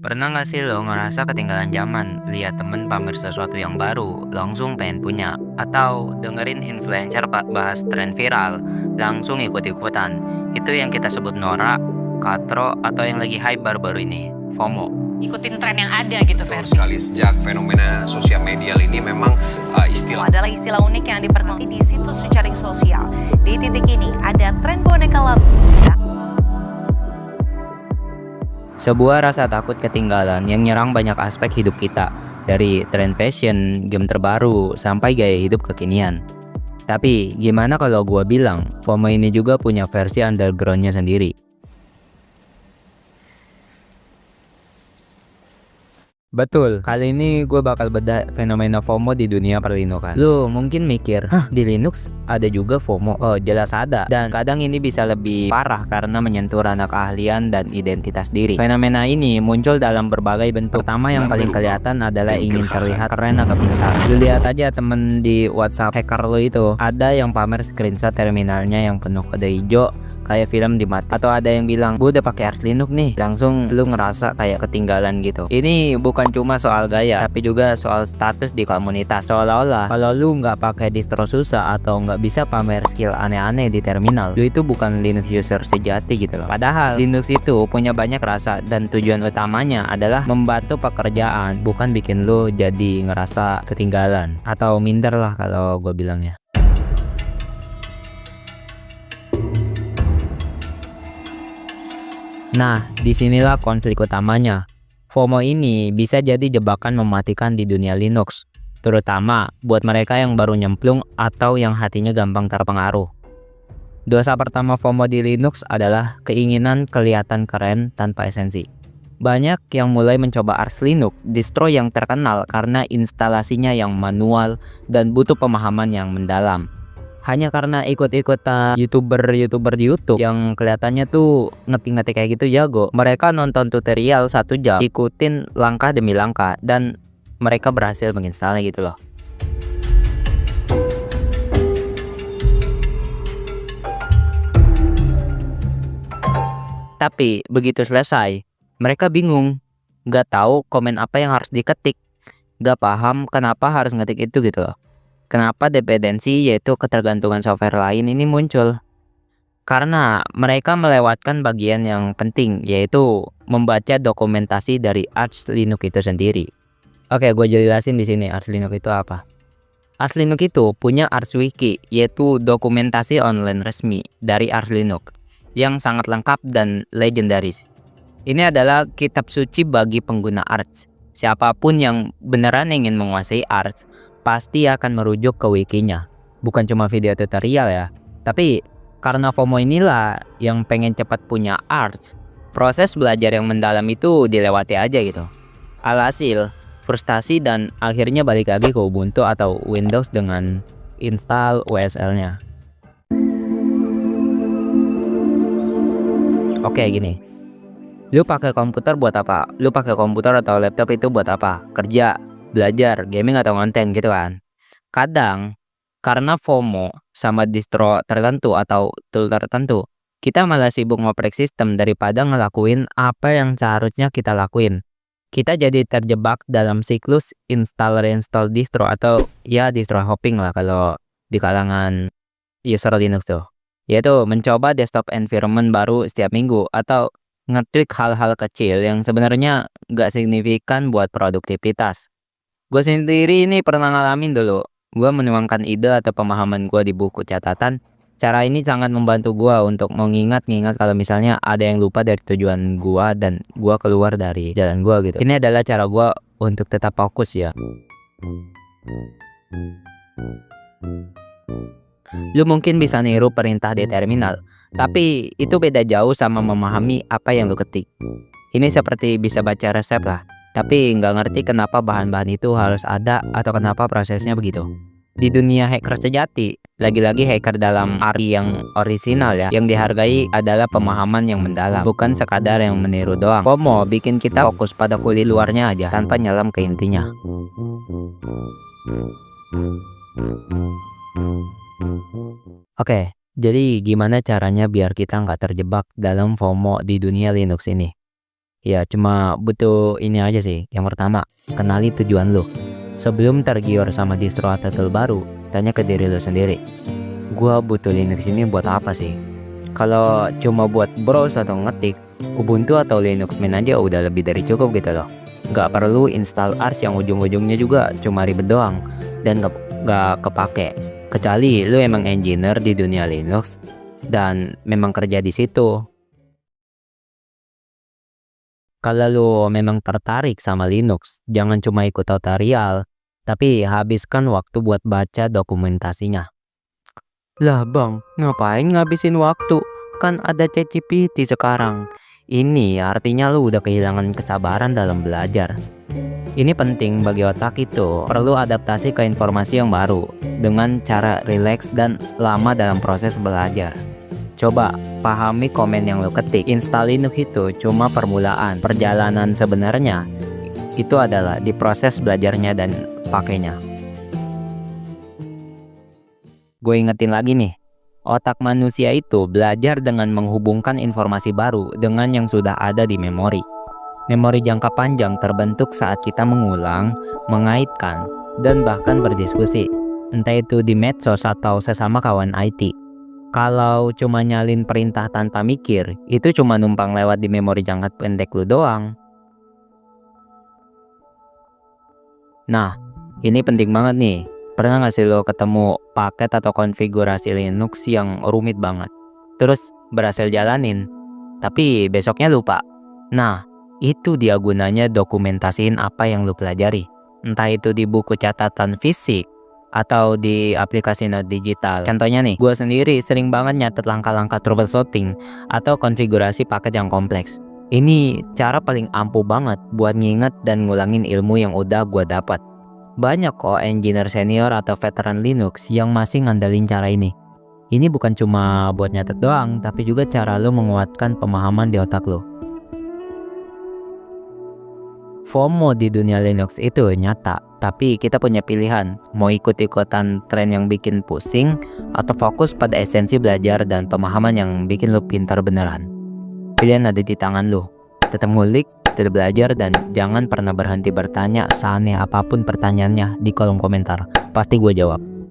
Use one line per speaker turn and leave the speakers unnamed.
Pernah nggak sih lo ngerasa ketinggalan zaman, lihat temen pamer sesuatu yang baru, langsung pengen punya, atau dengerin influencer bahas tren viral, langsung ikut-ikutan. Itu yang kita sebut norak, katro, atau yang lagi hype baru-baru ini, FOMO.
Ikutin tren yang ada gitu,
Betul
Ferdi.
sekali, sejak fenomena sosial media ini memang istilah
Adalah istilah unik yang diperkenalkan di situs jejaring sosial. Di titik ini ada tren boneka labu.
Sebuah rasa takut ketinggalan yang nyerang banyak aspek hidup kita, dari tren fashion, game terbaru, sampai gaya hidup kekinian. Tapi, gimana kalau gua bilang, FOMO ini juga punya versi undergroundnya sendiri? Betul, kali ini gue bakal bedah fenomena FOMO di dunia perlindungan. Lu mungkin mikir, hah, di Linux ada juga FOMO? Oh, jelas ada. Dan kadang ini bisa lebih parah karena menyentuh ranah keahlian dan identitas diri. Fenomena ini muncul dalam berbagai bentuk. Pertama yang paling kelihatan adalah ingin terlihat keren atau pintar. Lu lihat aja temen di WhatsApp hacker lu itu, ada yang pamer screenshot terminalnya yang penuh kode hijau, kayak film di mata, atau ada yang bilang gue udah pakai Arch Linux nih, langsung lu ngerasa kayak ketinggalan gitu. Ini bukan cuma soal gaya, tapi juga soal status di komunitas. Seolah-olah kalau lu nggak pakai distro susah atau nggak bisa pamer skill aneh-aneh di terminal, lu itu bukan Linux user sejati gitu loh. Padahal Linux itu punya banyak rasa dan tujuan utamanya adalah membantu pekerjaan, bukan bikin lu jadi ngerasa ketinggalan atau minder lah kalau gue bilangnya. Nah, disinilah konflik utamanya. FOMO ini bisa jadi jebakan mematikan di dunia Linux, terutama buat mereka yang baru nyemplung atau yang hatinya gampang terpengaruh. Dosa pertama FOMO di Linux adalah keinginan kelihatan keren tanpa esensi. Banyak yang mulai mencoba Arch Linux, distro yang terkenal karena instalasinya yang manual dan butuh pemahaman yang mendalam. Hanya karena ikut-ikutan youtuber di YouTube yang kelihatannya tuh ngetik-ngetik kayak gitu jago, mereka nonton tutorial 1 jam, ikutin langkah demi langkah, dan mereka berhasil menginstalnya gitu loh. Tapi begitu selesai, mereka bingung, nggak tahu komen apa yang harus diketik, nggak paham kenapa harus ngetik itu gitu loh. Kenapa dependensi, yaitu ketergantungan software lain ini muncul? Karena mereka melewatkan bagian yang penting, yaitu membaca dokumentasi dari Arch Linux itu sendiri. Oke, gue jelasin di sini Arch Linux itu apa. Arch Linux itu punya Arch Wiki, yaitu dokumentasi online resmi dari Arch Linux yang sangat lengkap dan legendaris. Ini adalah kitab suci bagi pengguna Arch. Siapapun yang beneran ingin menguasai Arch pasti akan merujuk ke wikinya. Bukan cuma video tutorial ya, tapi karena FOMO inilah yang pengen cepat punya Arch, proses belajar yang mendalam itu dilewati aja gitu. Alhasil, frustasi dan akhirnya balik lagi ke Ubuntu atau Windows dengan install WSL-nya. Oke, gini. Lu pakai komputer buat apa? Lu pakai komputer atau laptop itu buat apa? Kerja, belajar, gaming, atau konten gitu kan. Kadang karena FOMO sama distro tertentu atau tool tertentu, kita malah sibuk ngoprek sistem daripada ngelakuin apa yang seharusnya kita lakuin. Kita jadi terjebak dalam siklus install reinstall distro atau ya distro hopping lah kalau di kalangan user Linux tuh. Yaitu mencoba desktop environment baru setiap minggu atau nge-tweak hal-hal kecil yang sebenarnya nggak signifikan buat produktivitas. Gue sendiri ini pernah ngalamin dulu. Gue menuangkan ide atau pemahaman gue di buku catatan. Cara ini sangat membantu gue untuk mengingat-ingat kalau misalnya ada yang lupa dari tujuan gue dan gue keluar dari jalan gue gitu. Ini adalah cara gue untuk tetap fokus ya. Lu mungkin bisa niru perintah di terminal, tapi itu beda jauh sama memahami apa yang lu ketik. Ini seperti bisa baca resep lah, tapi nggak ngerti kenapa bahan-bahan itu harus ada atau kenapa prosesnya begitu. Di dunia hacker sejati, lagi-lagi hacker dalam arti yang orisinal ya, yang dihargai adalah pemahaman yang mendalam, bukan sekadar yang meniru doang. FOMO bikin kita fokus pada kulit luarnya aja, tanpa nyelam ke intinya. Oke, jadi gimana caranya biar kita nggak terjebak dalam FOMO di dunia Linux ini? Ya cuma butuh ini aja sih. Yang pertama, kenali tujuan lo. Sebelum tergiur sama distro atau tool baru, tanya ke diri lo sendiri. Gua butuh Linux ini buat apa sih? Kalau cuma buat browse atau ngetik, Ubuntu atau Linux Mint aja udah lebih dari cukup gitu loh. Gak perlu install Arch yang ujung-ujungnya juga cuma ribet doang dan gak kepake. Kecuali lu emang engineer di dunia Linux dan memang kerja di situ. Kalau lu memang tertarik sama Linux, jangan cuma ikut tutorial, tapi habiskan waktu buat baca dokumentasinya. Lah bang, ngapain ngabisin waktu? Kan ada ChatGPT sekarang. Ini artinya lu udah kehilangan kesabaran dalam belajar. Ini penting bagi otak itu, perlu adaptasi ke informasi yang baru dengan cara rileks dan lama dalam proses belajar. Coba pahami komen yang lu ketik. Install Linux itu cuma permulaan. Perjalanan sebenarnya itu adalah di proses belajarnya dan pakainya. Gue ingetin lagi nih, otak manusia itu belajar dengan menghubungkan informasi baru dengan yang sudah ada di memori. Memori jangka panjang terbentuk saat kita mengulang, mengaitkan, dan bahkan berdiskusi, entah itu di medsos atau sesama kawan IT. Kalau cuma nyalin perintah tanpa mikir, itu cuma numpang lewat di memori jangka pendek lu doang. Nah, ini penting banget nih. Pernah nggak sih lo ketemu paket atau konfigurasi Linux yang rumit banget, terus berhasil jalanin, tapi besoknya lupa? Nah, itu dia gunanya dokumentasiin apa yang lo pelajari. Entah itu di buku catatan fisik, atau di aplikasi note digital. Contohnya nih, gue sendiri sering banget nyatet langkah-langkah troubleshooting atau konfigurasi paket yang kompleks. Ini cara paling ampuh banget buat nginget dan ngulangin ilmu yang udah gue dapat. Banyak kok engineer senior atau veteran Linux yang masih ngandelin cara ini. Ini bukan cuma buat nyatet doang, tapi juga cara lo menguatkan pemahaman di otak lo. FOMO di dunia Linux itu nyata, tapi kita punya pilihan, mau ikut-ikutan tren yang bikin pusing, atau fokus pada esensi belajar dan pemahaman yang bikin lo pintar beneran. Pilihan ada di tangan lo. Tetap ngulik, tetap belajar, dan jangan pernah berhenti bertanya seaneh apapun pertanyaannya di kolom komentar. Pasti gue jawab.